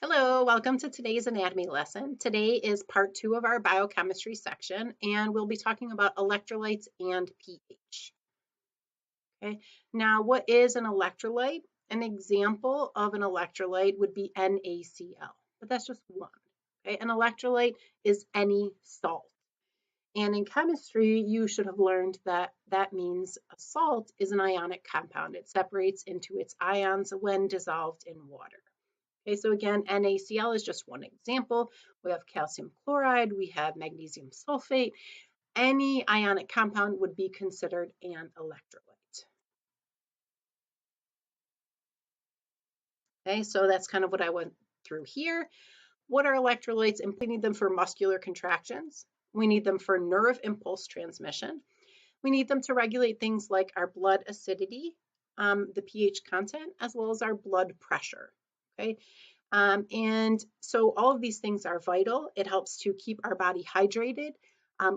Hello, welcome to today's anatomy lesson. Today is part 2 of our biochemistry section, and we'll be talking about electrolytes and pH. Okay, now what is an electrolyte? An example of an electrolyte would be NaCl, but that's just one. Okay, an electrolyte is any salt. And in chemistry, you should have learned that that means a salt is an ionic compound. It separates into its ions when dissolved in water. Okay, so again, NaCl is just one example. We have calcium chloride, we have magnesium sulfate. Any ionic compound would be considered an electrolyte. Okay, so that's kind of what I went through here. What are electrolytes? And we need them for muscular contractions. We need them for nerve impulse transmission. We need them to regulate things like our blood acidity, the pH content, as well as our blood pressure. Okay, and so all of these things are vital. It helps to keep our body hydrated,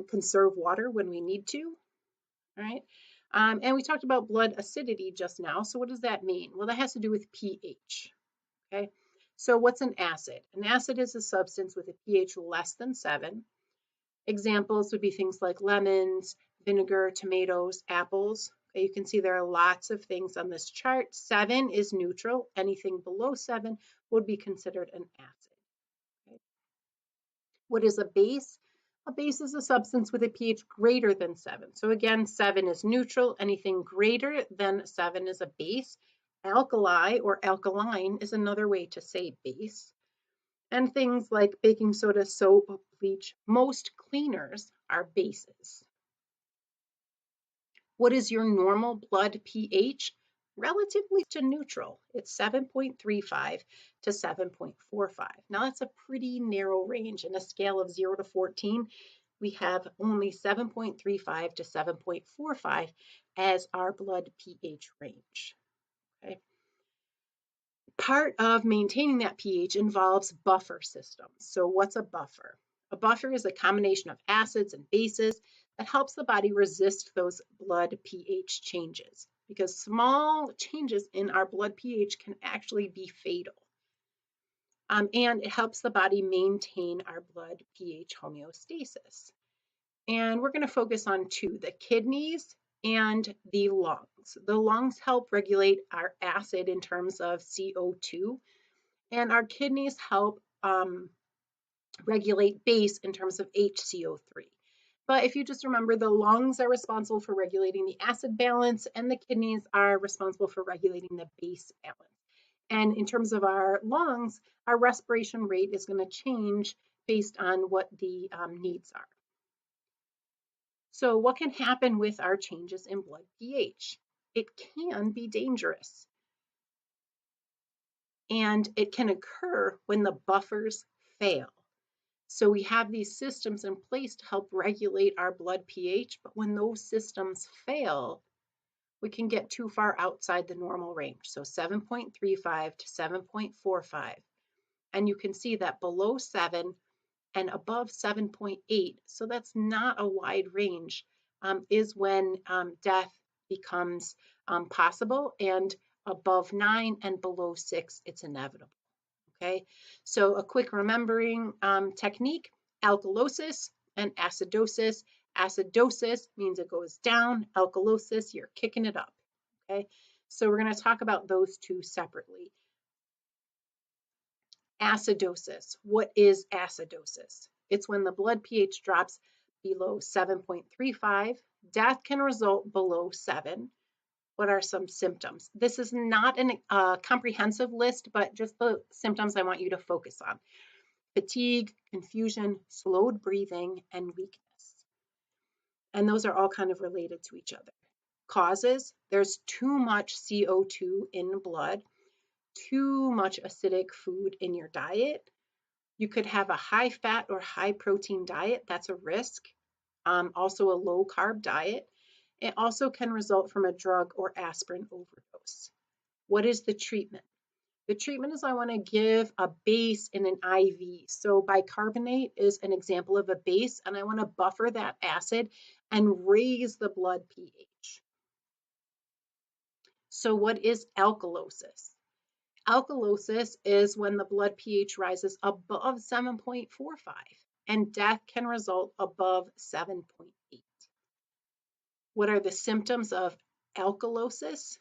conserve water when we need to, all right? And we talked about blood acidity just now. So what does that mean? Well, that has to do with pH, okay? So what's an acid? An acid is a substance with a pH less than 7. Examples would be things like lemons, vinegar, tomatoes, apples. Okay, you can see there are lots of things on this chart. 7 is neutral. Anything below 7 would be considered an acid. Okay. What is a base? A base is a substance with a pH greater than 7. So again, 7 is neutral. Anything greater than 7 is a base. Alkali or alkaline is another way to say base. And things like baking soda, soap, bleach, most cleaners are bases. What is your normal blood pH? Relatively to neutral. It's 7.35 to 7.45. Now that's a pretty narrow range. In a scale of 0 to 14, we have only 7.35 to 7.45 as our blood pH range. Okay. Part of maintaining that pH involves buffer systems. So what's a buffer? A buffer is a combination of acids and bases that helps the body resist those blood pH changes, because small changes in our blood pH can actually be fatal. And it helps the body maintain our blood pH homeostasis. And we're going to focus on two, the kidneys and the lungs. The lungs help regulate our acid in terms of CO2, and our kidneys help regulate base in terms of HCO3. But if you just remember, the lungs are responsible for regulating the acid balance, and the kidneys are responsible for regulating the base balance. And in terms of our lungs, our respiration rate is going to change based on what the needs are. So what can happen with our changes in blood pH? It can be dangerous. And it can occur when the buffers fail. So we have these systems in place to help regulate our blood pH, but when those systems fail, we can get too far outside the normal range. So 7.35 to 7.45. And you can see that below 7 and above 7.8, so that's not a wide range, is when death becomes possible, and above 9 and below 6, it's inevitable. Okay, so a quick remembering technique: alkalosis and acidosis. Acidosis means it goes down. Alkalosis, you're kicking it up. Okay, so we're going to talk about those two separately. Acidosis. What is acidosis? It's when the blood pH drops below 7.35. Death can result below 7. What are some symptoms? This is not a comprehensive list, but just the symptoms I want you to focus on: fatigue, confusion, slowed breathing, and weakness. And those are all kind of related to each other. Causes: there's too much CO2 in blood, too much acidic food in your diet. You could have a high fat or high protein diet. That's a risk. Also a low carb diet. It also can result from a drug or aspirin overdose. What is the treatment? The treatment is I want to give a base in an IV. So bicarbonate is an example of a base, and I want to buffer that acid and raise the blood pH. So what is alkalosis? Alkalosis is when the blood pH rises above 7.45, and death can result above 7.8. What are the symptoms of alkalosis?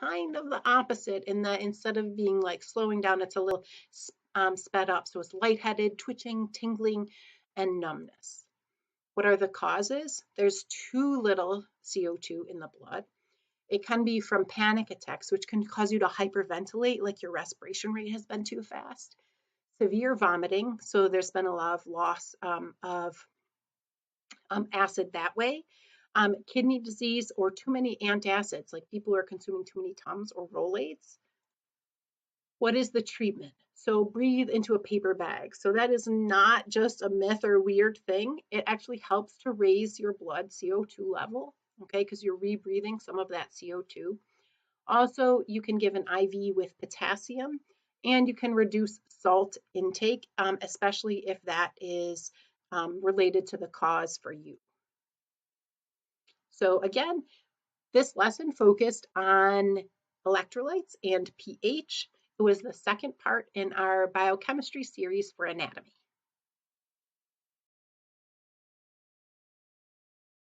Kind of the opposite, in that instead of being like slowing down, it's a little sped up. So it's lightheaded, twitching, tingling, and numbness. What are the causes? There's too little CO2 in the blood. It can be from panic attacks, which can cause you to hyperventilate, like your respiration rate has been too fast. Severe vomiting, so there's been a lot of loss of acid that way. Kidney disease, or too many antacids, like people are consuming too many Tums or Rolaids. What is the treatment? So breathe into a paper bag. So that is not just a myth or weird thing. It actually helps to raise your blood CO2 level, okay, because you're rebreathing some of that CO2. Also, you can give an IV with potassium, and you can reduce salt intake, especially if that is related to the cause for you. So again, this lesson focused on electrolytes and pH. It was the second part in our biochemistry series for anatomy.